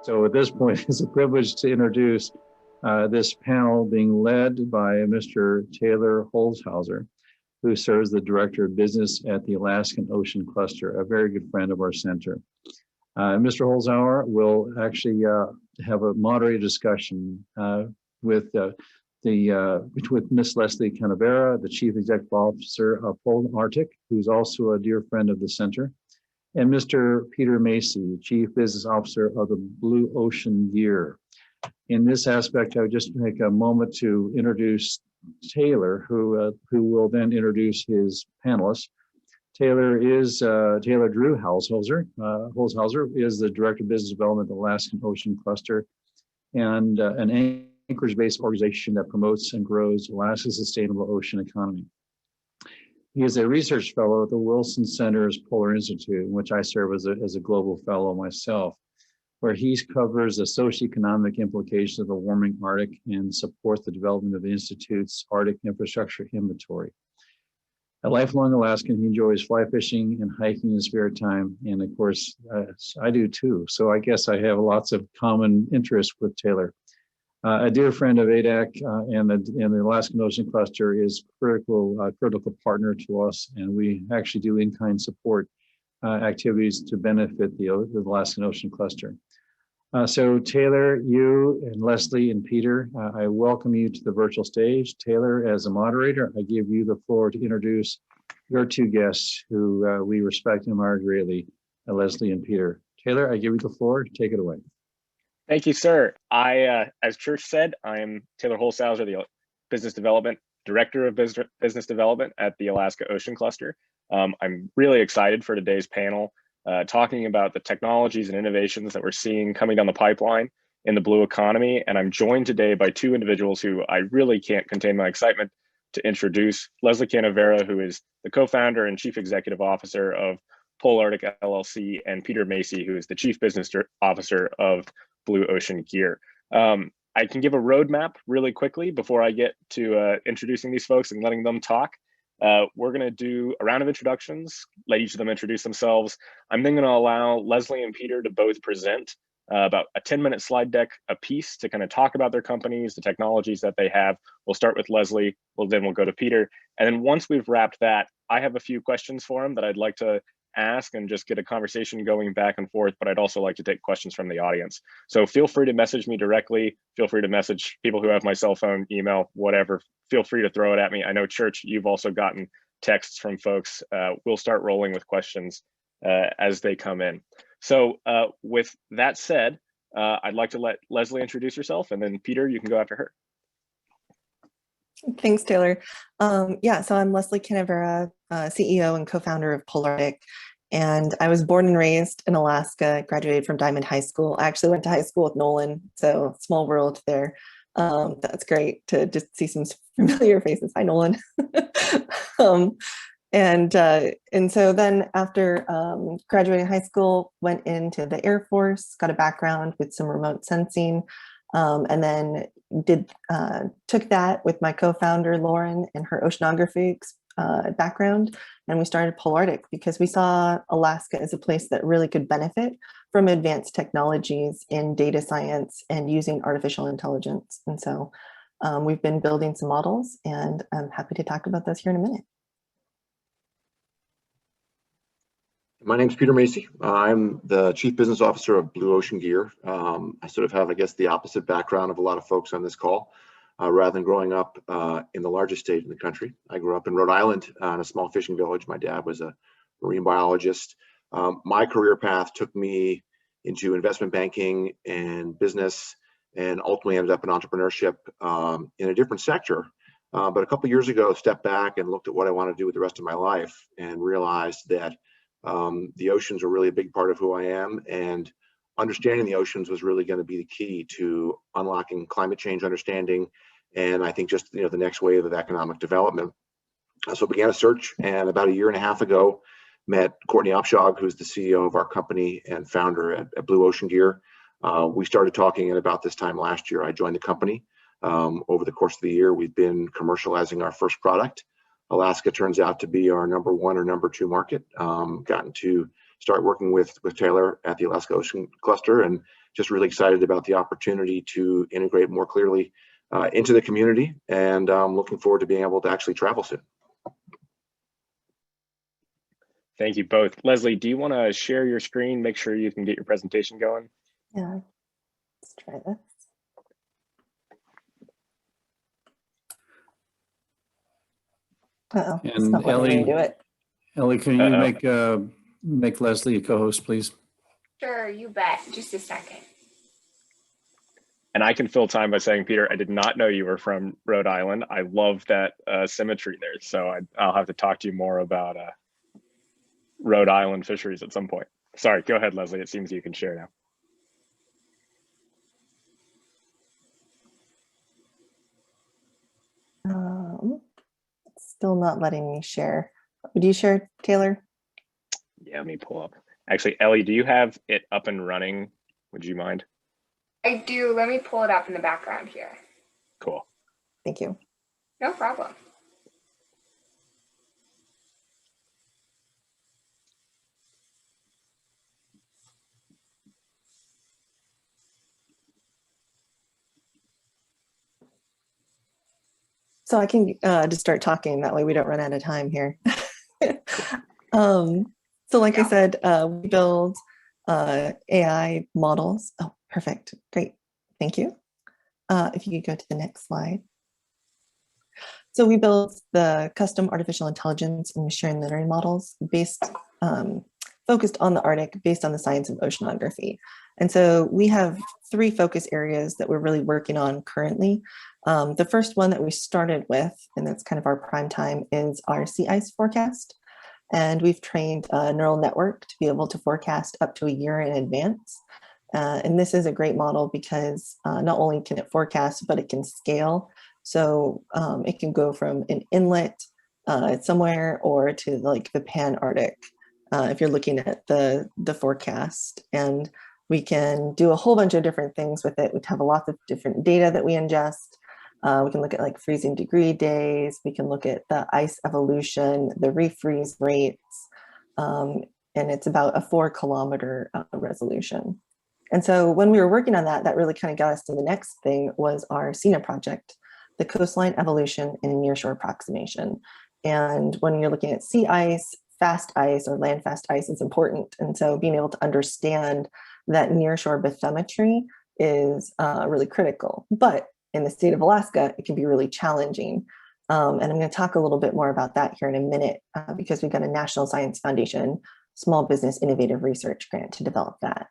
So at this point, it's a privilege to introduce this panel being led by Mr. Taylor Holzhauser, who serves the Director of Business at the Alaskan Ocean Cluster, a very good friend of our center. Mr. Holzhauser will actually have a moderated discussion with Ms. Leslie Canavera, the Chief Executive Officer of Polar Arctic, who's also a dear friend of the center, and Mr. Peter Macy, Chief Business Officer of the Blue Ocean Gear. In this aspect, I would just take a moment to introduce Taylor, who will then introduce his panelists. Taylor Drew Holzhauser. Holzhauser is the Director of Business Development at the Alaskan Ocean Cluster and an Anchorage-based organization that promotes and grows Alaska's sustainable ocean economy. He is a research fellow at the Wilson Center's Polar Institute, in which I serve as a global fellow myself, where he covers the socioeconomic implications of the warming Arctic and supports the development of the Institute's Arctic infrastructure inventory. A lifelong Alaskan, he enjoys fly fishing and hiking in his spare time, and of course, I do too. So I guess I have lots of common interests with Taylor. A dear friend of ADAC and the Alaskan Ocean Cluster is critical partner to us, and we actually do in-kind support activities to benefit the Alaskan Ocean Cluster. So Taylor, you and Leslie and Peter, I welcome you to the virtual stage. Taylor, as a moderator, I give you the floor to introduce your two guests who we respect and admire greatly, Leslie and Peter. Taylor, I give you the floor. Take it away. Thank you, sir. As Church said, I am Taylor Holzhauser, the Business Development Director of Business Development at the Alaska Ocean Cluster. I'm really excited for today's panel, talking about the technologies and innovations that we're seeing coming down the pipeline in the blue economy. And I'm joined today by two individuals who I really can't contain my excitement to introduce. Leslie Canavera, who is the co-founder and Chief Executive Officer of Polar Arctic LLC, and Peter Macy, who is the Chief Business Officer of Blue Ocean Gear. I can give a roadmap really quickly before I get to introducing these folks and letting them talk. We're going to do a round of introductions, let each of them introduce themselves. I'm then going to allow Leslie and Peter to both present about a 10-minute slide deck a piece to kind of talk about their companies, the technologies that they have. We'll start with Leslie, then we'll go to Peter. And then once we've wrapped that, I have a few questions for him that I'd like to ask and just get a conversation going back and forth, but I'd also like to take questions from the audience. So feel free to message me directly. Feel free to message people who have my cell phone, email, whatever. Feel free to throw it at me. I know, Church, you've also gotten texts from folks. We'll start rolling with questions as they come in. So with that said, I'd like to let Leslie introduce herself, and then Peter, you can go after her. Thanks, Taylor. Yeah, so I'm Leslie Canavera, CEO and co-founder of Polar Arctic, and I was born and raised in Alaska, graduated from Diamond High School. I actually went to high school with Nolan, so small world there. That's great to just see some familiar faces. Hi, Nolan. And so then after graduating high school, went into the Air Force, got a background with some remote sensing, and then took that with my co-founder Lauren and her oceanography background, and we started Polar Arctic because we saw Alaska as a place that really could benefit from advanced technologies in data science and using artificial intelligence. And so we've been building some models, and I'm happy to talk about this here in a minute. My name's Peter Macy. I'm the Chief Business Officer of Blue Ocean Gear. I sort of have, I guess, the opposite background of a lot of folks on this call. Rather than growing up in the largest state in the country, I grew up in Rhode Island in a small fishing village. My dad was a marine biologist. My career path took me into investment banking and business, and ultimately ended up in entrepreneurship in a different sector. But a couple of years ago, stepped back and looked at what I want to do with the rest of my life, and realized that the oceans are really a big part of who I am, and understanding the oceans was really going to be the key to unlocking climate change understanding, and I think just the next wave of economic development. So I began a search, and about a year and a half ago, met Courtney Opshog, who's the CEO of our company and founder at Blue Ocean Gear. We started talking at about this time last year. I joined the company. Over the course of the year, we've been commercializing our first product. Alaska turns out to be our #1 or #2 market. Gotten to start working with Taylor at the Alaska Ocean Cluster, and just really excited about the opportunity to integrate more clearly into the community, and looking forward to being able to actually travel soon. Thank you both. Leslie, do you want to share your screen? Make sure you can get your presentation going. Yeah, let's try this. Uh-oh, it's And not letting me do it. Ellie, can you make Leslie a co-host, please? Sure, you bet. Just a second. And I can fill time by saying, Peter, I did not know you were from Rhode Island. I love that symmetry there. So I'll have to talk to you more about Rhode Island fisheries at some point. Sorry, go ahead, Leslie. It seems you can share now. It's still not letting me share. Would you share, Taylor? Yeah, let me pull up. Actually, Ellie, do you have it up and running? Would you mind? I do. Let me pull it up in the background here. Cool. Thank you. No problem. So I can just start talking. That way we don't run out of time here. So like I said, we build AI models. Oh, perfect. Great. Thank you. If you could go to the next slide. So we build the custom artificial intelligence and machine learning models based, focused on the Arctic, based on the science of oceanography. And so we have 3 focus areas that we're really working on currently. The first one that we started with, and that's kind of our prime time, is our sea ice forecast. And we've trained a neural network to be able to forecast up to a year in advance. And this is a great model because not only can it forecast, but it can scale. So it can go from an inlet somewhere or to like the Pan-Arctic if you're looking at the forecast. And we can do a whole bunch of different things with it. We have a lot of different data that we ingest. We can look at like freezing degree days. We can look at the ice evolution, the refreeze rates, and it's about a 4-kilometer resolution. And so when we were working on that, that really kind of got us to the next thing was our CENA project, the Coastline Evolution and Nearshore Approximation. And when you're looking at sea ice, fast ice, or land fast ice is important. And so being able to understand that nearshore bathymetry is really critical. But in the state of Alaska, it can be really challenging. And I'm going to talk a little bit more about that here in a minute because we've got a National Science Foundation Small Business Innovative Research Grant to develop that.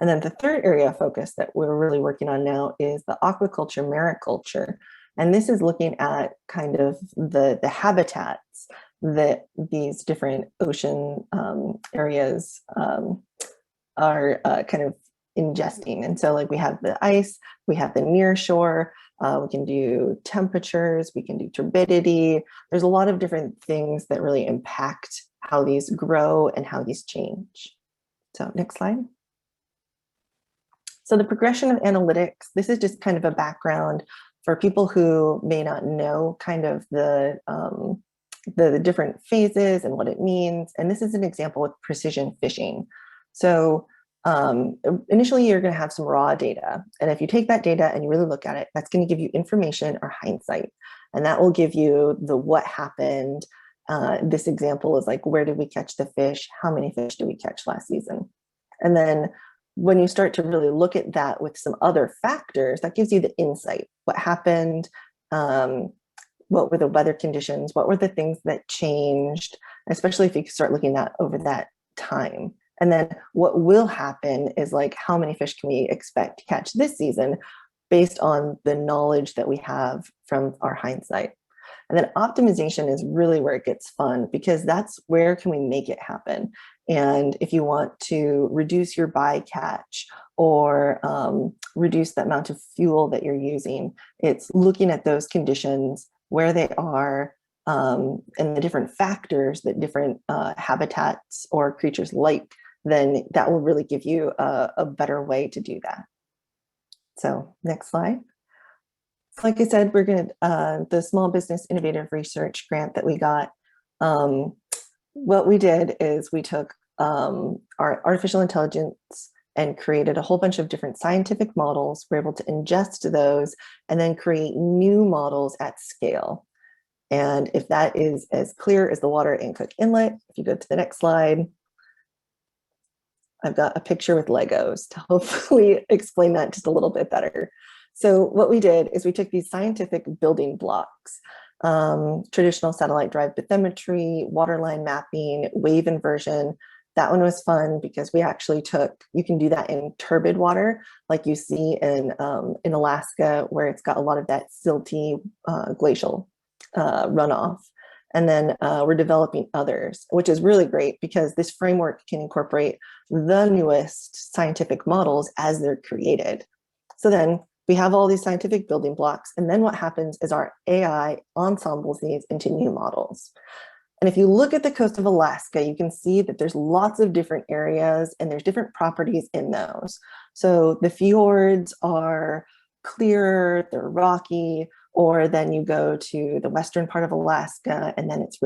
And then the third area of focus that we're really working on now is the aquaculture mariculture. And this is looking at kind of the habitats that these different ocean areas are kind of ingesting. And so like we have the ice, we have the near shore, we can do temperatures, we can do turbidity. There's a lot of different things that really impact how these grow and how these change. So next slide. So the progression of analytics, this is just kind of a background for people who may not know kind of the different phases and what it means. And this is an example with precision fishing. So initially you're going to have some raw data. And if you take that data and you really look at it, that's going to give you information or hindsight. And that will give you the what happened. This example is like, where did we catch the fish? How many fish did we catch last season? And then when you start to really look at that with some other factors, that gives you the insight. What happened? What were the weather conditions? What were the things that changed? Especially if you start looking at over that time. And then what will happen is like, how many fish can we expect to catch this season based on the knowledge that we have from our hindsight? And then optimization is really where it gets fun because that's where can we make it happen. And if you want to reduce your bycatch or reduce the amount of fuel that you're using, it's looking at those conditions, where they are, and the different factors that different habitats or creatures like, then that will really give you a better way to do that. So next slide. Like I said, we're going to, the Small Business Innovative Research Grant that we got, what we did is we took our artificial intelligence and created a whole bunch of different scientific models. We're able to ingest those and then create new models at scale. And if that is as clear as the water in Cook Inlet, if you go to the next slide, I've got a picture with Legos to hopefully explain that just a little bit better. So what we did is we took these scientific building blocks, traditional satellite drive bathymetry, waterline mapping, wave inversion. That one was fun because we actually took, you can do that in turbid water, like you see in Alaska, where it's got a lot of that silty glacial runoff. And then we're developing others, which is really great because this framework can incorporate the newest scientific models as they're created. So then we have all these scientific building blocks. And then what happens is our AI ensembles these into new models. And if you look at the coast of Alaska, you can see that there's lots of different areas and there's different properties in those. So the fjords are clear, they're rocky, or then you go to the western part of Alaska and then it's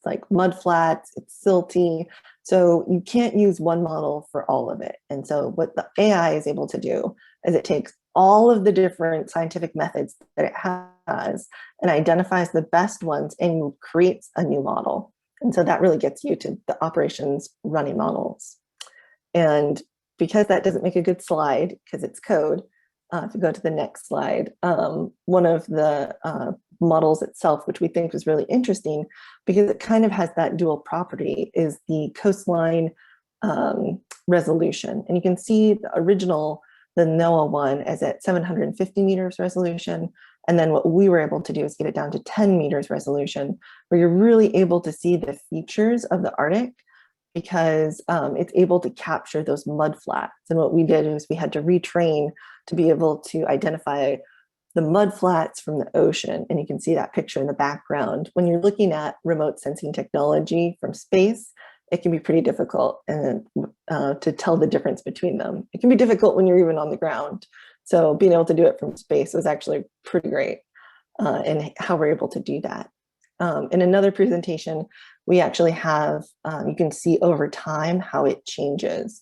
like mud flats, it's silty. So you can't use one model for all of it. And so what the AI is able to do is it takes all of the different scientific methods that it has and identifies the best ones and creates a new model. And so that really gets you to the operations running models. And because that doesn't make a good slide because it's code, if you go to the next slide, one of the models itself, which we think was really interesting because it kind of has that dual property, is the coastline resolution. And you can see the original, the NOAA one, is at 750 meters resolution. And then what we were able to do is get it down to 10 meters resolution, where you're really able to see the features of the Arctic because it's able to capture those mud flats. And what we did is we had to retrain to be able to identify the mud flats from the ocean. And you can see that picture in the background. When you're looking at remote sensing technology from space, it can be pretty difficult and to tell the difference between them. It can be difficult when you're even on the ground. So being able to do it from space was actually pretty great and how we're able to do that. In another presentation, we actually have, you can see over time how it changes.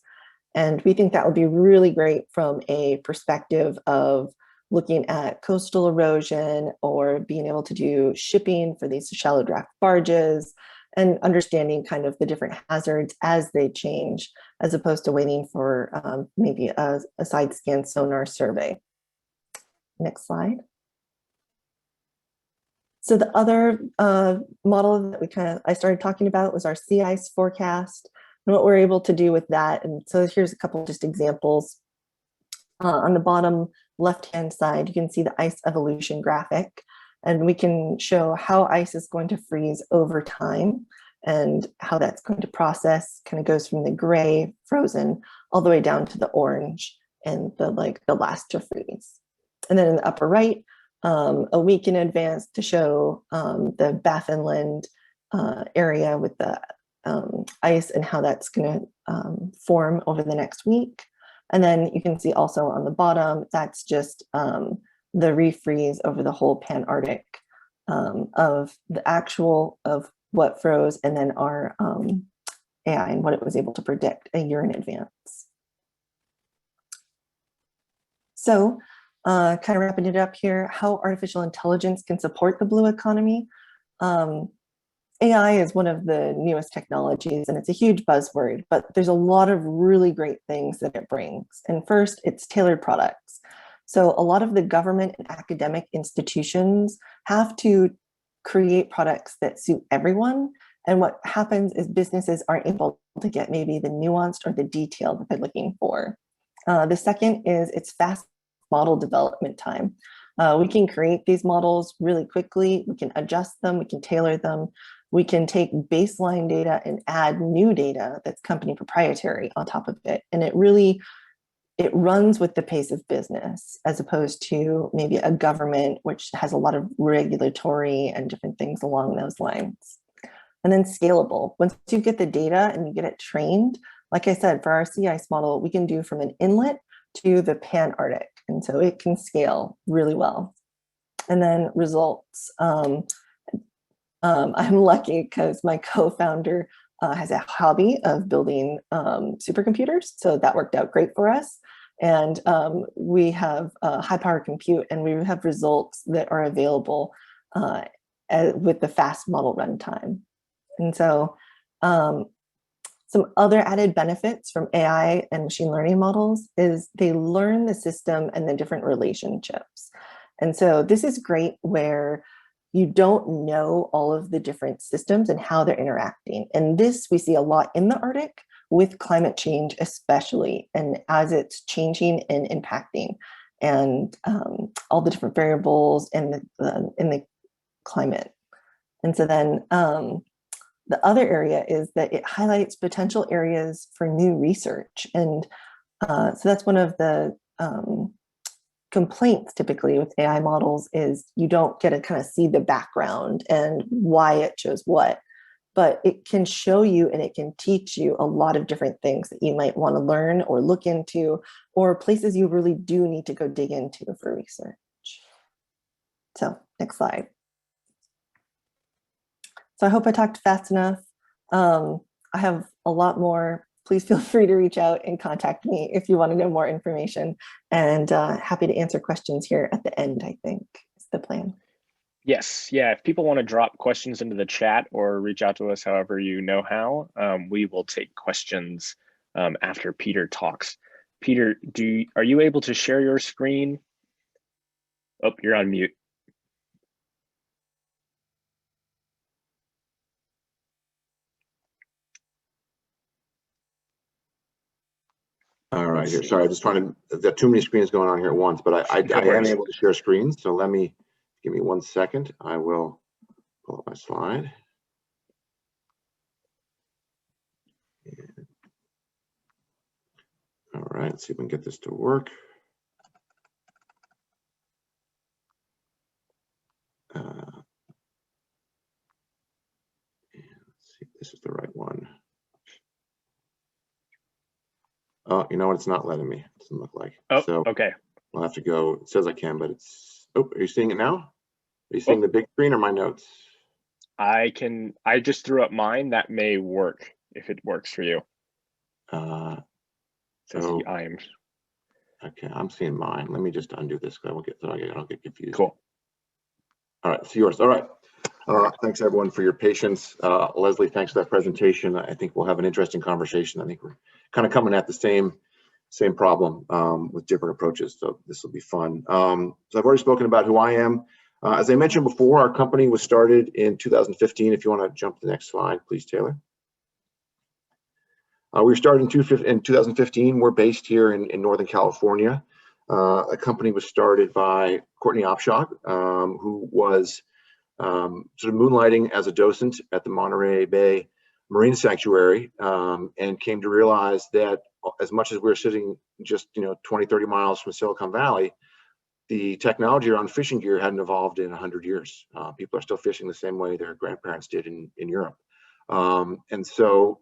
And we think that would be really great from a perspective of looking at coastal erosion or being able to do shipping for these shallow draft barges and understanding kind of the different hazards as they change, as opposed to waiting for maybe a side scan sonar survey. Next slide. So the other model that I started talking about was our sea ice forecast and what we're able to do with that. And so here's a couple just examples. On the bottom left-hand side, you can see the ice evolution graphic, and we can show how ice is going to freeze over time and how that's going to process, kind of goes from the gray frozen all the way down to the orange and the last to freeze. And then in the upper right, a week in advance to show the Baffinland area with the ice and how that's going to form over the next week. And then you can see also on the bottom, that's just the refreeze over the whole Pan-Arctic of the actual of what froze and then our AI and what it was able to predict a year in advance. So kind of wrapping it up here, how artificial intelligence can support the blue economy. AI is one of the newest technologies and it's a huge buzzword, but there's a lot of really great things that it brings. And first, it's tailored products. So a lot of the government and academic institutions have to create products that suit everyone. And what happens is businesses aren't able to get maybe the nuanced or the detail that they're looking for. The second is it's fast model development time. We can create these models really quickly. We can adjust them. We can tailor them. We can take baseline data and add new data that's company proprietary on top of it. And it runs with the pace of business as opposed to maybe a government, which has a lot of regulatory and different things along those lines. And then scalable. Once you get the data and you get it trained, like I said, for our sea ice model, we can do from an inlet to the Pan-Arctic. And so it can scale really well. And then results. I'm lucky because my co-founder has a hobby of building supercomputers. So that worked out great for us. And we have high power compute, and we have results that are available with the fast model runtime. And so some other added benefits from AI and machine learning models is they learn the system and the different relationships. And so this is great where you don't know all of the different systems and how they're interacting. And this we see a lot in the Arctic with climate change, especially, and as it's changing and impacting, and all the different variables in the climate. And so then the other area is that it highlights potential areas for new research. And so that's one of the complaints typically with AI models is you don't get to kind of see the background and why it chose what, but it can show you and it can teach you a lot of different things that you might want to learn or look into, or places you really do need to go dig into for research. So next slide. So I hope I talked fast enough. I have a lot more. Please feel free to reach out and contact me if you want to know more information, and happy to answer questions here at the end, I think is the plan. Yes, yeah, if people want to drop questions into the chat or reach out to us however you know how, we will take questions after Peter talks. Peter, are you able to share your screen? Oh, you're on mute. All right, here. Sorry, I'm just trying to. There are too many screens going on here at once, but I am able to share screens. So give me 1 second. I will pull up my slide. All right, let's see if we can get this to work. Let's see if this is the right one. Oh, you know what? It's not letting me. It doesn't look like. Oh, so okay. I'll have to go. It says I can, but it's. Oh, are you seeing it now? Are you seeing the big screen or my notes? I just threw up mine. That may work if it works for you. So I'm. Okay, I'm seeing mine. Let me just undo this because I don't get confused. Cool. All right, it's yours. All right. Thanks everyone for your patience. Leslie, thanks for that presentation. I think we'll have an interesting conversation. I think we're kind of coming at the same problem with different approaches, so this will be fun. So I've already spoken about who I am. As I mentioned before, our company was started in 2015. If you want to jump to the next slide, please, Taylor. We were started in 2015. We're based here in Northern California. A company was started by Courtney Opshog, who was sort of moonlighting as a docent at the Monterey Bay Marine Sanctuary, and came to realize that as much as we're sitting just 20, 30 miles from Silicon Valley, the technology around fishing gear hadn't evolved in 100 years. People are still fishing the same way their grandparents did in Europe. And so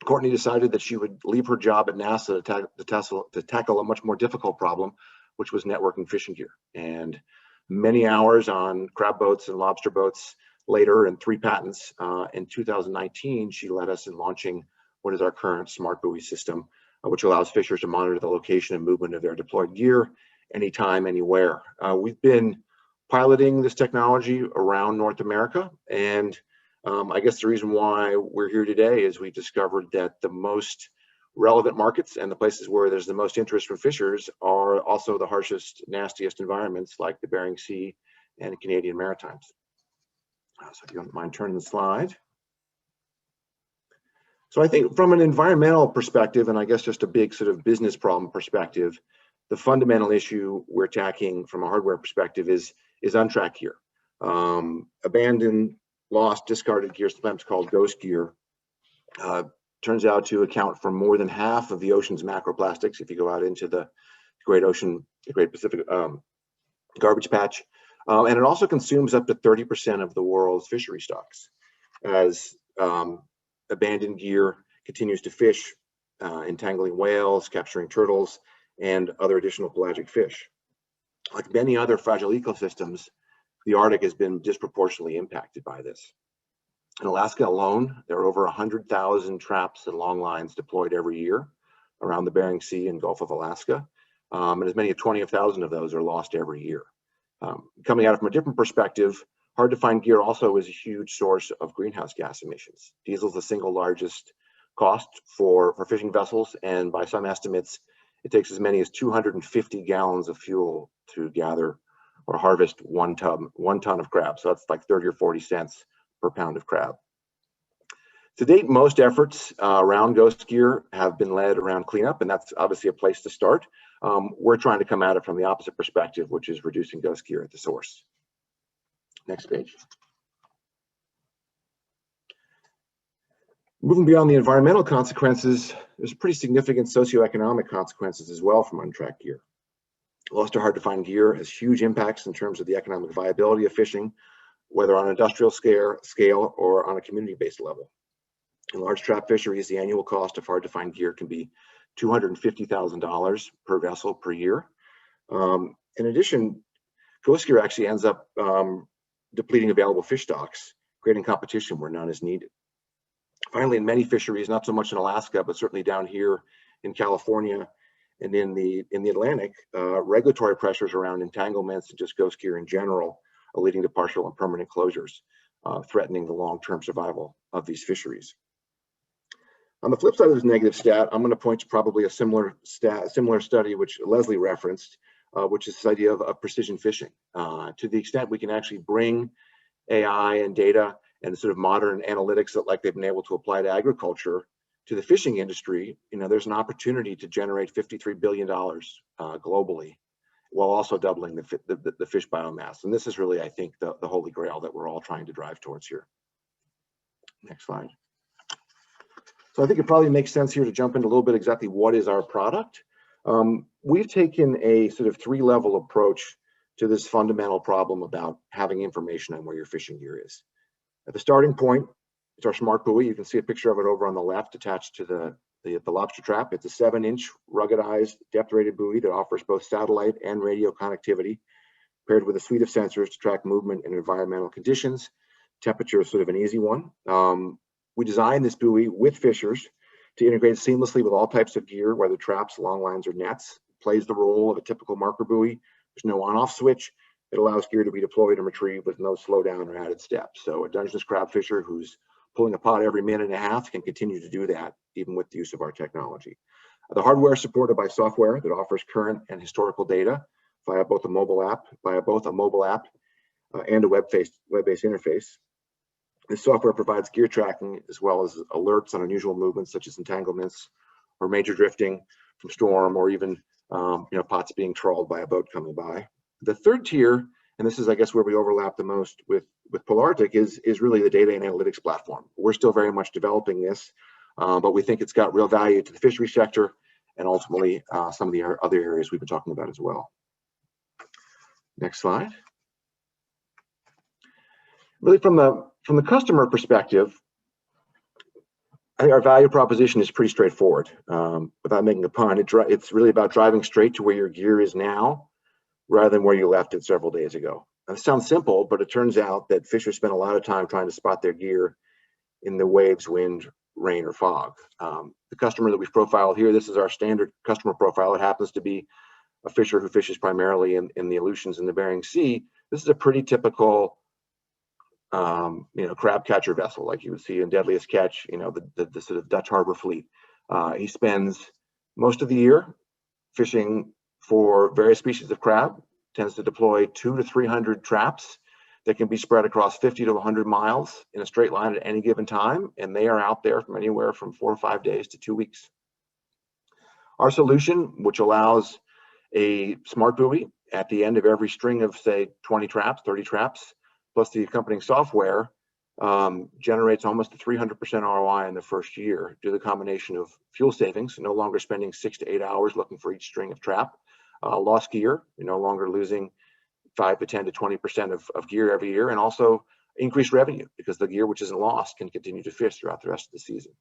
Courtney decided that she would leave her job at NASA to tackle a much more difficult problem, which was networking fishing gear. And many hours on crab boats and lobster boats later, and 3 patents, in 2019, she led us in launching what is our current smart buoy system, which allows fishers to monitor the location and movement of their deployed gear anytime, anywhere. We've been piloting this technology around North America, and I guess the reason why we're here today is we discovered that the most relevant markets and the places where there's the most interest from fishers are also the harshest, nastiest environments like the Bering Sea and Canadian Maritimes. So if you don't mind turning the slide. So I think from an environmental perspective, and I guess just a big sort of business problem perspective, the fundamental issue we're attacking from a hardware perspective is untracked gear. Abandoned, lost, discarded gear, sometimes called ghost gear, turns out to account for more than half of the ocean's macroplastics. If you go out into the Great Ocean, the Great Pacific garbage patch, and it also consumes up to 30% of the world's fishery stocks, as abandoned gear continues to fish, entangling whales, capturing turtles, and other additional pelagic fish. Like many other fragile ecosystems, the Arctic has been disproportionately impacted by this. In Alaska alone, there are over 100,000 traps and long lines deployed every year around the Bering Sea and Gulf of Alaska. And as many as 20,000 of those are lost every year. Coming at it from a different perspective, hard to find gear also is a huge source of greenhouse gas emissions. Diesel is the single largest cost for fishing vessels, and by some estimates, it takes as many as 250 gallons of fuel to gather or harvest one ton of crab. So that's like 30 or 40 cents per pound of crab. To date, most efforts around ghost gear have been led around cleanup, and that's obviously a place to start. We're trying to come at it from the opposite perspective, which is reducing ghost gear at the source. Next page. Moving beyond the environmental consequences, there's pretty significant socioeconomic consequences as well from untracked gear. Lost or hard to find gear has huge impacts in terms of the economic viability of fishing, whether on an industrial scale or on a community-based level. In large trap fisheries, the annual cost of hard to find gear can be $250,000 per vessel per year. In addition, ghost gear actually ends up depleting available fish stocks, creating competition where none is needed. Finally, in many fisheries, not so much in Alaska, but certainly down here in California and in the Atlantic, regulatory pressures around entanglements and just ghost gear in general are leading to partial and permanent closures, threatening the long-term survival of these fisheries. On the flip side of this negative stat, I'm going to point to probably a similar study which Leslie referenced, which is this idea of precision fishing. To the extent we can actually bring AI and data and sort of modern analytics that like they've been able to apply to agriculture to the fishing industry, there's an opportunity to generate $53 billion globally, while also doubling the fish biomass. And this is really, I think, the holy grail that we're all trying to drive towards here. Next slide. So I think it probably makes sense here to jump into a little bit exactly what is our product. We've taken a sort of three-level approach to this fundamental problem about having information on where your fishing gear is. At the starting point, it's our smart buoy. You can see a picture of it over on the left attached to the lobster trap. It's a 7-inch ruggedized depth-rated buoy that offers both satellite and radio connectivity, paired with a suite of sensors to track movement and environmental conditions. Temperature is sort of an easy one. We designed this buoy with fishers to integrate seamlessly with all types of gear, whether traps, long lines, or nets. It plays the role of a typical marker buoy. There's no on-off switch. It allows gear to be deployed and retrieved with no slowdown or added steps. So a Dungeness crab fisher who's pulling a pot every minute and a half can continue to do that, even with the use of our technology. The hardware is supported by software that offers current and historical data via both a mobile app and a web-based interface. This software provides gear tracking as well as alerts on unusual movements such as entanglements or major drifting from storm, or even pots being trawled by a boat coming by. The third tier, and this is I guess where we overlap the most with Polarctic, is really the data and analytics platform. We're still very much developing this, but we think it's got real value to the fishery sector and ultimately some of the other areas we've been talking about as well. Next slide. Really from the customer perspective, I think our value proposition is pretty straightforward. Without making a pun, it's really about driving straight to where your gear is now, rather than where you left it several days ago. Now, it sounds simple, but it turns out that fishers spend a lot of time trying to spot their gear in the waves, wind, rain, or fog. The customer that we've profiled here, this is our standard customer profile. It happens to be a fisher who fishes primarily in the Aleutians and the Bering Sea. This is a pretty typical crab catcher vessel, like you would see in Deadliest Catch, the sort of Dutch harbor fleet. He spends most of the year fishing for various species of crab, tends to deploy 200 to 300 traps that can be spread across 50 to 100 miles in a straight line at any given time, and they are out there from anywhere from 4 or 5 days to 2 weeks. Our solution, which allows a smart buoy at the end of every string of, say, 20 traps, 30 traps, plus the accompanying software, generates almost a 300% ROI in the first year due to the combination of fuel savings, no longer spending 6 to 8 hours looking for each string of trap, lost gear, you're no longer losing 5 to 10 to 20% of gear every year, and also increased revenue because the gear which isn't lost can continue to fish throughout the rest of the season.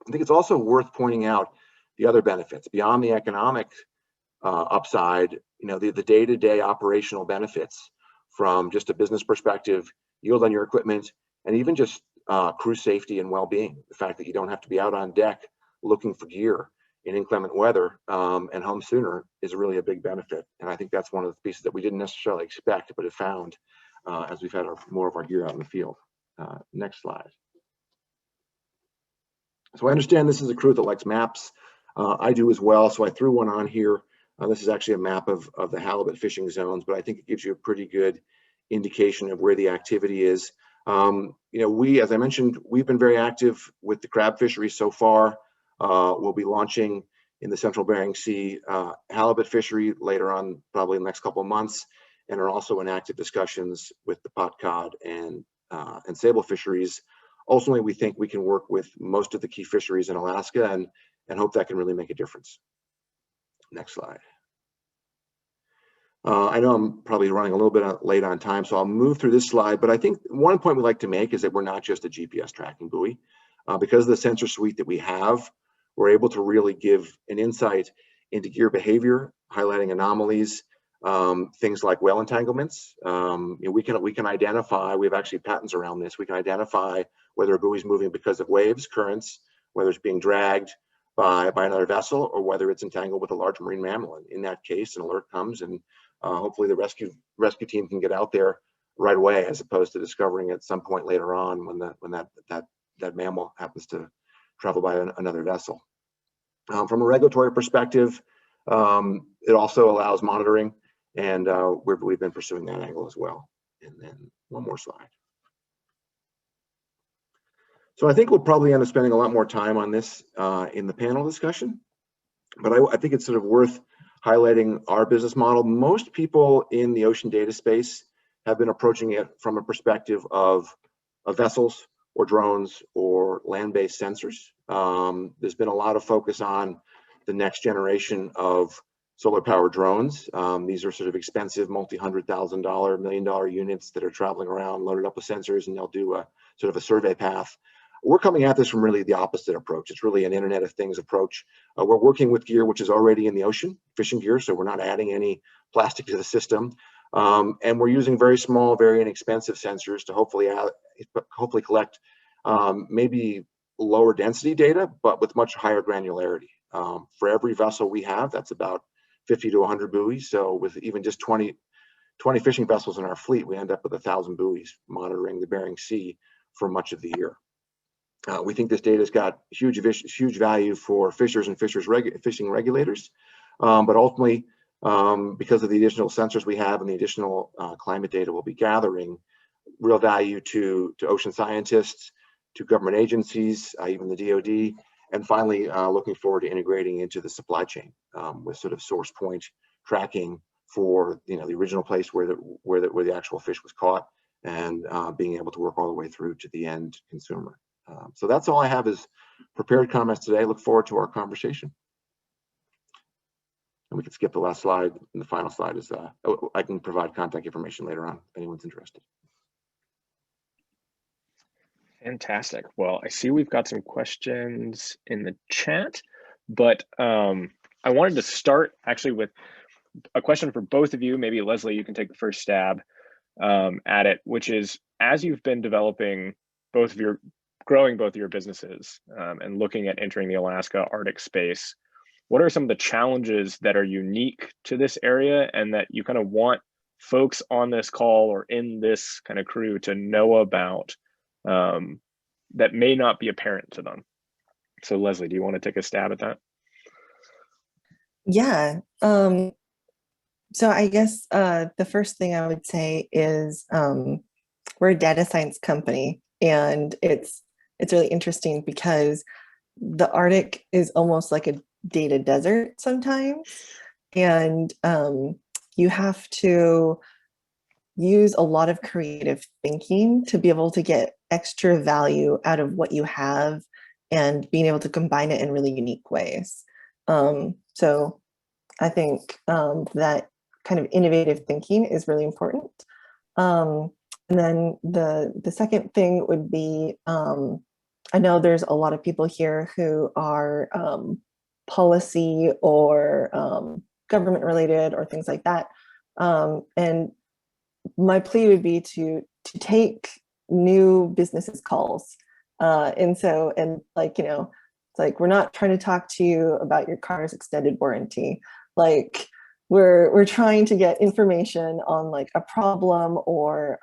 I think it's also worth pointing out the other benefits beyond the economic upside, the day-to-day operational benefits from just a business perspective, yield on your equipment, and even just crew safety and well-being. The fact that you don't have to be out on deck looking for gear in inclement weather and home sooner is really a big benefit. And I think that's one of the pieces that we didn't necessarily expect, but have found as we've had more of our gear out in the field. Next slide. So I understand this is a crew that likes maps. I do as well, so I threw one on here. This is actually a map of the halibut fishing zones, but I think it gives you a pretty good indication of where the activity is. You know, as I mentioned, we've been very active with the crab fisheries so far. We'll be launching in the Central Bering Sea halibut fishery later on, probably in the next couple of months, and are also in active discussions with the pot cod and sable fisheries. Ultimately, we think we can work with most of the key fisheries in Alaska and hope that can really make a difference. Next slide. I know I'm probably running a little bit late on time, so I'll move through this slide, but I think one point we like to make is that we're not just a GPS tracking buoy. Because of the sensor suite that we have, we're able to really give an insight into gear behavior, highlighting anomalies, things like whale entanglements. You know, we can identify, we have actually patents around this, we can identify whether a buoy is moving because of waves, currents, whether it's being dragged by another vessel, or whether it's entangled with a large marine mammal. And in that case, an alert comes, and hopefully the rescue team can get out there right away, as opposed to discovering at some point later on when that mammal happens to travel by another vessel. From a regulatory perspective, it also allows monitoring, and we've been pursuing that angle as well. And then one more slide. So I think we'll probably end up spending a lot more time on this in the panel discussion, but I think it's sort of worth highlighting our business model. Most people in the ocean data space have been approaching it from a perspective of vessels or drones or land-based sensors. There's been a lot of focus on the next generation of solar powered drones. These are sort of expensive multi-$100,000, $1 million units that are traveling around loaded up with sensors, and they'll do a sort of a survey path. We're coming at this from really the opposite approach. It's really an Internet of Things approach. We're working with gear which is already in the ocean, fishing gear, so we're not adding any plastic to the system. And we're using very small, very inexpensive sensors to hopefully collect maybe lower density data, but with much higher granularity. For every vessel we have, that's about 50 to 100 buoys. So with even just 20 fishing vessels in our fleet, we end up with 1,000 buoys monitoring the Bering Sea for much of the year. We think this data has got huge value for fishers and fishing regulators, but ultimately, because of the additional sensors we have and the additional climate data we'll be gathering, real value to ocean scientists, to government agencies, even the DoD, and finally, looking forward to integrating into the supply chain with sort of source point tracking for the original place where the actual fish was caught, and being able to work all the way through to the end consumer. So that's all I have as prepared comments today. Look forward to our conversation. And we can skip the last slide, and the final slide is I can provide contact information later on if anyone's interested. Fantastic. Well, I see we've got some questions in the chat, but I wanted to start actually with a question for both of you. Maybe Leslie, you can take the first stab at it, which is, as you've been growing both of your businesses and looking at entering the Alaska Arctic space, what are some of the challenges that are unique to this area and that you kind of want folks on this call or in this kind of crew to know about that may not be apparent to them? So Leslie, do you want to take a stab at that? Yeah. So I guess the first thing I would say is we're a data science company, and it's really interesting because the Arctic is almost like a data desert sometimes, and you have to use a lot of creative thinking to be able to get extra value out of what you have and being able to combine it in really unique ways. So I think that kind of innovative thinking is really important. And then the second thing would be, I know there's a lot of people here who are policy or government related or things like that. And my plea would be to take new businesses calls. And like, it's like, we're not trying to talk to you about your car's extended warranty. Like, we're trying to get information on like a problem or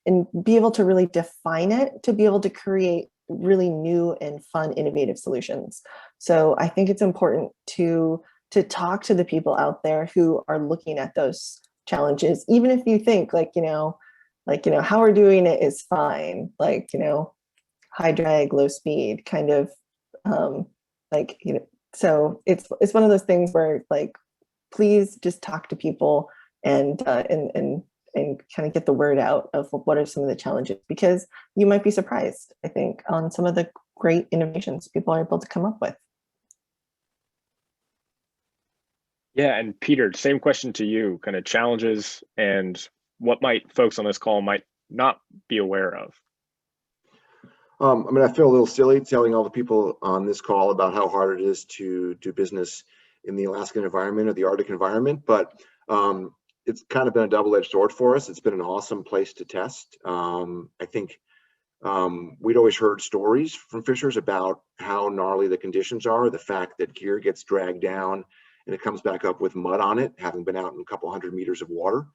and be able to really define it, to be able to create really new and fun, innovative solutions. So I think it's important to talk to the people out there who are looking at those challenges, even if you think like, how we're doing it is fine, like, high drag, low speed, kind of so it's one of those things where like, please just talk to people and kind of get the word out of what are some of the challenges, because you might be surprised, I think, on some of the great innovations people are able to come up with. Yeah, and Peter, same question to you, kind of challenges and what might folks on this call might not be aware of. I mean, I feel a little silly telling all the people on this call about how hard it is to do business in the Alaskan environment or the Arctic environment, but it's kind of been a double-edged sword for us. It's been an awesome place to test. I think we'd always heard stories from fishers about how gnarly the conditions are, the fact that gear gets dragged down and it comes back up with mud on it, having been out in a couple 100 meters of water.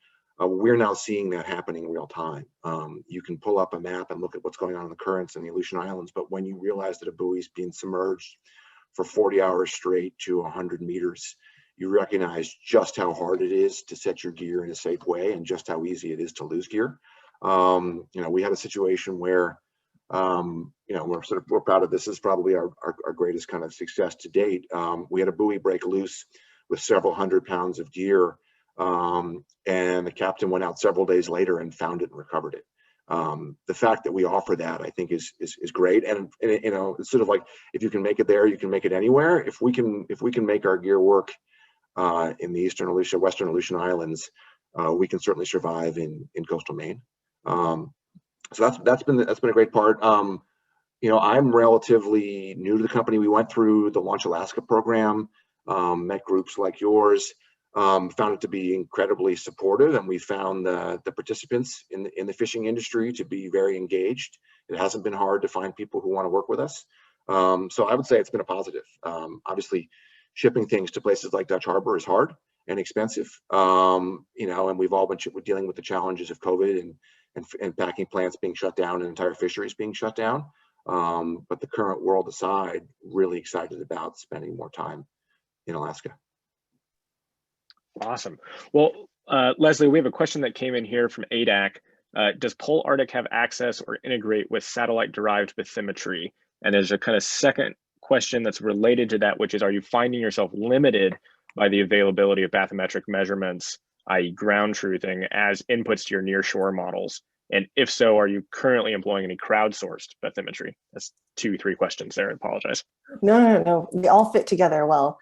We're now seeing that happening in real time. You can pull up a map and look at what's going on in the currents in the Aleutian Islands, but when you realize that a buoy is being submerged for 40 hours straight to 100 meters, you recognize just how hard it is to set your gear in a safe way and just how easy it is to lose gear. We had a situation where, we're proud of this. This is probably our greatest kind of success to date. We had a buoy break loose with several 100 pounds of gear. And the captain went out several days later and found it and recovered it. The fact that we offer that, I think, is great. And it's sort of like, if you can make it there, you can make it anywhere. If we can make our gear work in the Western Aleutian Islands, we can certainly survive in coastal Maine. So that's been a great part. I'm relatively new to the company. We went through the Launch Alaska program, met groups like yours. Found it to be incredibly supportive, and we found the participants in the fishing industry to be very engaged. It hasn't been hard to find people who want to work with us. So I would say it's been a positive. Obviously, shipping things to places like Dutch Harbor is hard and expensive. And we've all been dealing with the challenges of COVID and packing plants being shut down and entire fisheries being shut down. But the current world aside, really excited about spending more time in Alaska. Awesome. Well, Leslie, we have a question that came in here from ADAC. Does Pole Arctic have access or integrate with satellite-derived bathymetry? And there's a kind of second question that's related to that, which is, are you finding yourself limited by the availability of bathymetric measurements, i.e. ground truthing, as inputs to your nearshore models? And if so, are you currently employing any crowdsourced bathymetry? That's 2-3 questions there, I apologize. No, they all fit together well.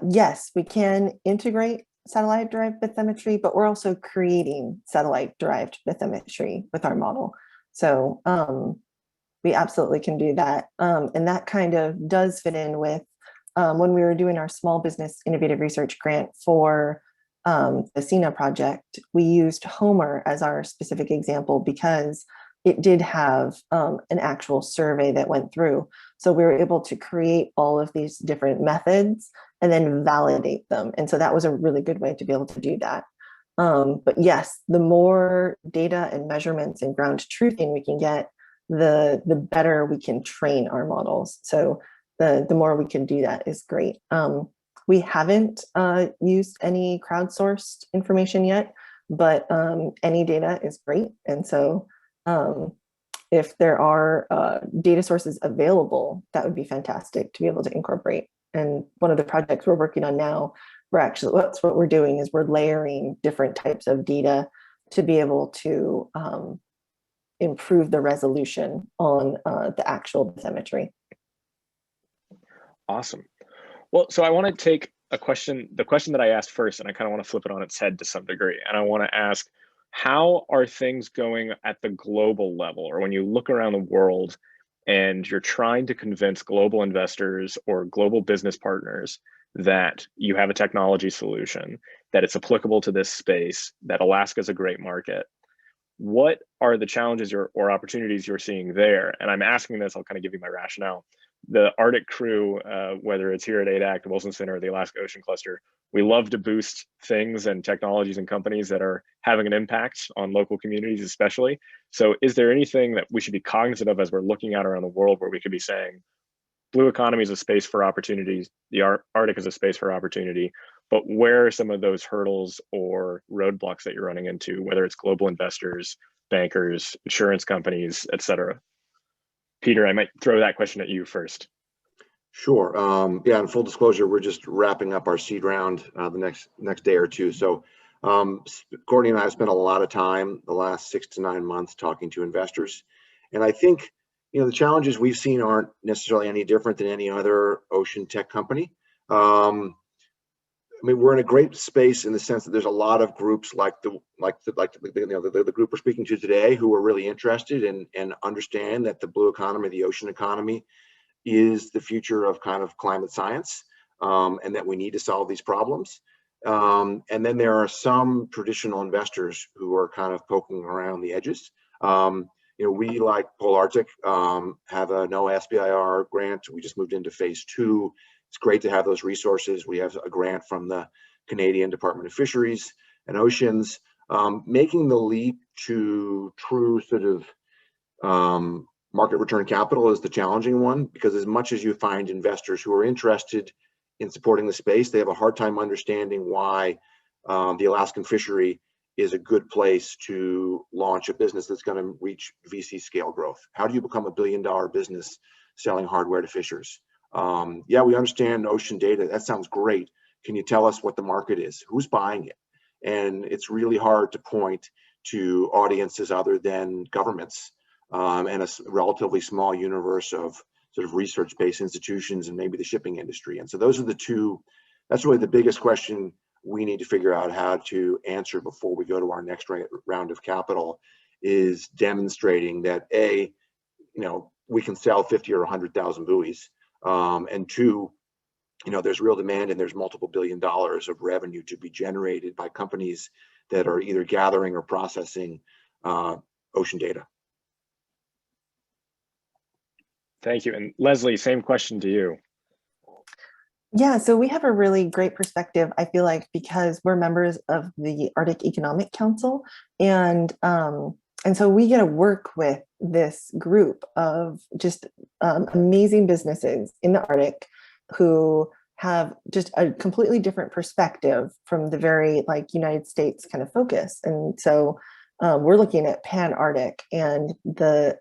Yes, we can integrate satellite-derived bathymetry, but we're also creating satellite-derived bathymetry with our model. So we absolutely can do that. And that kind of does fit in with when we were doing our small business innovative research grant for the SENA project. We used Homer as our specific example because it did have an actual survey that went through. So we were able to create all of these different methods and then validate them. And so that was a really good way to be able to do that. But yes, the more data and measurements and ground truthing we can get, the better we can train our models. So the more we can do that is great. We haven't used any crowdsourced information yet, but any data is great. And so if there are data sources available, that would be fantastic to be able to incorporate. And one of the projects we're working on now, what we're doing is we're layering different types of data to be able to improve the resolution on the actual bathymetry. Awesome. Well, so I want to take the question that I asked first, and I kind of want to flip it on its head to some degree. And I want to ask, how are things going at the global level? Or when you look around the world and you're trying to convince global investors or global business partners that you have a technology solution, that it's applicable to this space, that Alaska is a great market. what are the challenges or opportunities you're seeing there? And I'm asking this, I'll kind of give you my rationale. The Arctic crew, whether it's here at ADAC, the Wilson Center, or the Alaska Ocean Cluster, we love to boost things and technologies and companies that are having an impact on local communities especially. So is there anything that we should be cognizant of as we're looking out around the world where we could be saying, blue economy is a space for opportunities, the Arctic is a space for opportunity, but where are some of those hurdles or roadblocks that you're running into, whether it's global investors, bankers, insurance companies, et cetera? Peter, I might throw that question at you first. Sure. Yeah, in full disclosure, we're just wrapping up our seed round the next day or two. So Courtney and I have spent a lot of time the last 6 to 9 months talking to investors. And I think, the challenges we've seen aren't necessarily any different than any other ocean tech company. I mean, we're in a great space in the sense that there's a lot of groups like the group we're speaking to today who are really interested and understand that the blue economy, the ocean economy, is the future of kind of climate science, and that we need to solve these problems. And then there are some traditional investors who are kind of poking around the edges. We, like Polar Arctic, have a no SBIR grant. We just moved into phase 2. It's great to have those resources. We have a grant from the Canadian Department of Fisheries and Oceans. Making the leap to true sort of market return capital is the challenging one, because as much as you find investors who are interested in supporting the space, they have a hard time understanding why the Alaskan fishery is a good place to launch a business that's going to reach VC scale growth. How do you become $1 billion business selling hardware to fishers? Yeah, we understand ocean data. That sounds great. Can you tell us what the market is? Who's buying it? And it's really hard to point to audiences other than governments and a relatively small universe of sort of research-based institutions and maybe the shipping industry. And so those are the two. That's really the biggest question we need to figure out how to answer before we go to our next round of capital, is demonstrating that we can sell 50 or 100,000 buoys, and 2, there's real demand and there's multiple $1 billion of revenue to be generated by companies that are either gathering or processing ocean data. Thank you. And Leslie, same question to you. Yeah, so we have a really great perspective, I feel like, because we're members of the Arctic Economic Council. And so we get to work with this group of just amazing businesses in the Arctic who have just a completely different perspective from the very United States kind of focus. And so we're looking at Pan-Arctic and the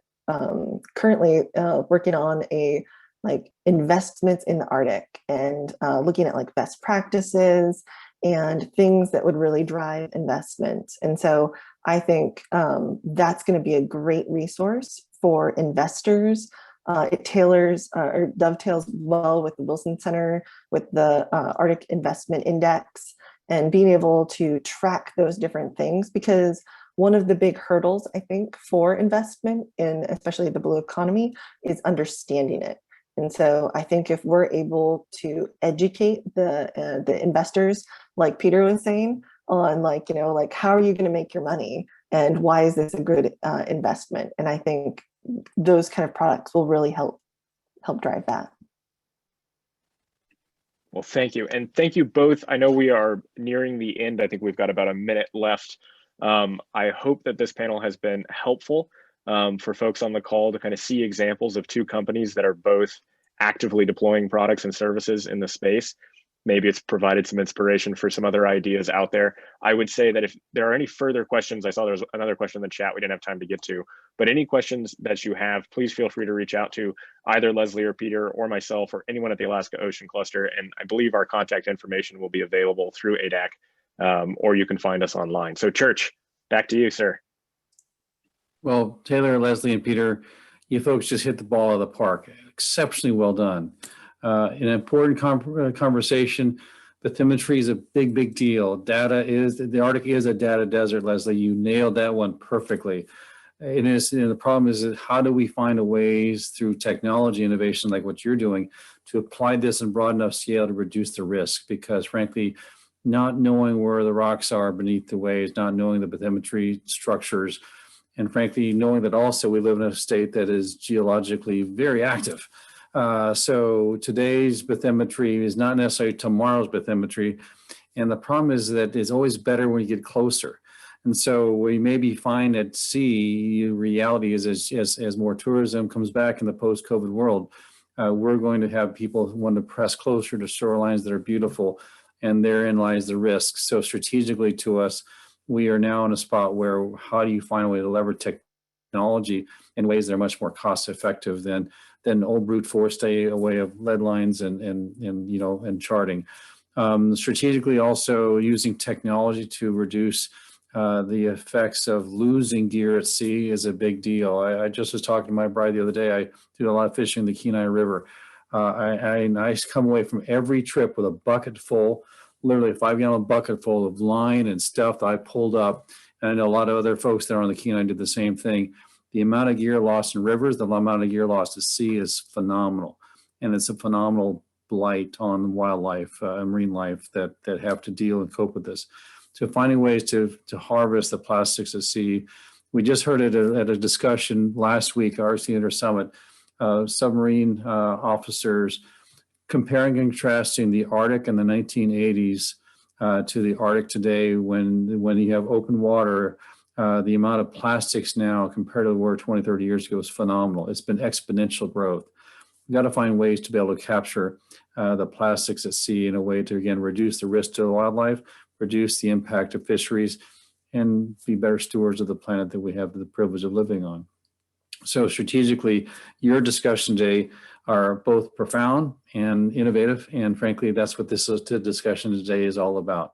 currently working on a investments in the Arctic and looking at best practices and things that would really drive investment. And so I think that's going to be a great resource for investors. It tailors or dovetails well with the Wilson Center, with the Arctic Investment Index, and being able to track those different things, because one of the big hurdles, I think, for investment in especially the blue economy is understanding it. And so I think if we're able to educate the investors, like Peter was saying, on how are you going to make your money and why is this a good investment? And I think those kind of products will really help drive that. Well, thank you. And thank you both. I know we are nearing the end. I think we've got about a minute left. I hope that this panel has been helpful for folks on the call to kind of see examples of two companies that are both actively deploying products and services in the space. Maybe it's provided some inspiration for some other ideas out there. I would say that if there are any further questions, I saw there was another question in the chat we didn't have time to get to, but any questions that you have, please feel free to reach out to either Leslie or Peter or myself or anyone at the Alaska Ocean Cluster. And I believe our contact information will be available through ADAC, or you can find us online. So Church, back to you, sir. Well, Taylor, Leslie, and Peter, you folks just hit the ball out of the park. Exceptionally well done. An important conversation. Bathymetry is a big deal. The Arctic is a data desert, Leslie. You nailed that one perfectly. And the problem is that how do we find a ways through technology innovation like what you're doing to apply this in broad enough scale to reduce the risk? Because frankly, not knowing where the rocks are beneath the waves, not knowing the bathymetry structures And frankly, knowing that also we live in a state that is geologically very active. So today's bathymetry is not necessarily tomorrow's bathymetry. And the problem is that it's always better when you get closer. And so we maybe find at sea, reality is as more tourism comes back in the post-COVID world, we're going to have people who want to press closer to shorelines that are beautiful, and therein lies the risk. So strategically to us, we are now in a spot where how do you find a way to leverage technology in ways that are much more cost effective than old brute force stay away of lead lines and charting. Strategically also using technology to reduce the effects of losing gear at sea is a big deal. I just was talking to my bride the other day. I do a lot of fishing in the Kenai River. I come away from every trip with a bucket full, literally a 5-gallon bucket full of line and stuff that I pulled up. And I know a lot of other folks that are on the Kenai did the same thing. The amount of gear lost in rivers, the amount of gear lost at sea is phenomenal. And it's a phenomenal blight on wildlife and marine life that have to deal and cope with this. So finding ways to harvest the plastics at sea. We just heard it at a discussion last week, RC Inter Summit, submarine officers comparing and contrasting the Arctic in the 1980s to the Arctic today when you have open water. The amount of plastics now compared to where 20, 30 years ago is phenomenal. It's been exponential growth. We've got to find ways to be able to capture the plastics at sea in a way to, again, reduce the risk to the wildlife, reduce the impact of fisheries, and be better stewards of the planet that we have the privilege of living on. So strategically, your discussion today are both profound and innovative. And frankly, that's what this discussion today is all about.